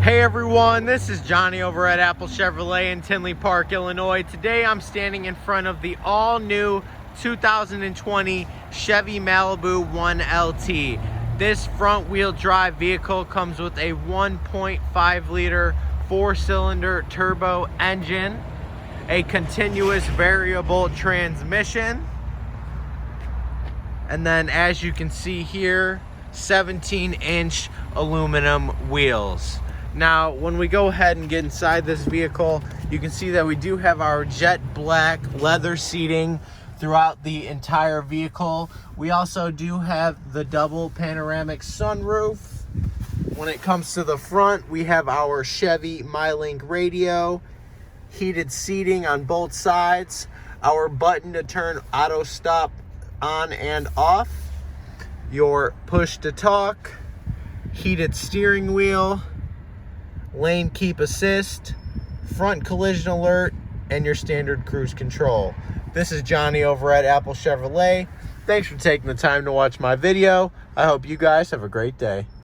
Hey everyone, this is Johnny over at Apple Chevrolet in Tinley Park, Illinois. Today I'm standing in front of the all-new 2020 Chevy Malibu 1LT. This front-wheel drive vehicle comes with a 1.5 liter four-cylinder turbo engine, a continuous variable transmission, and then as you can see here, 17-inch aluminum wheels. Now, when we go ahead and get inside this vehicle, you can see that we do have our jet black leather seating throughout the entire vehicle. We also do have the double panoramic sunroof. When it comes to the front, we have our Chevy MyLink radio, heated seating on both sides, our button to turn auto stop on and off, your push to talk, heated steering wheel, lane keep assist, front collision alert, and your standard cruise control. This is Johnny over at Apple Chevrolet. Thanks for taking the time to watch my video. I hope you guys have a great day.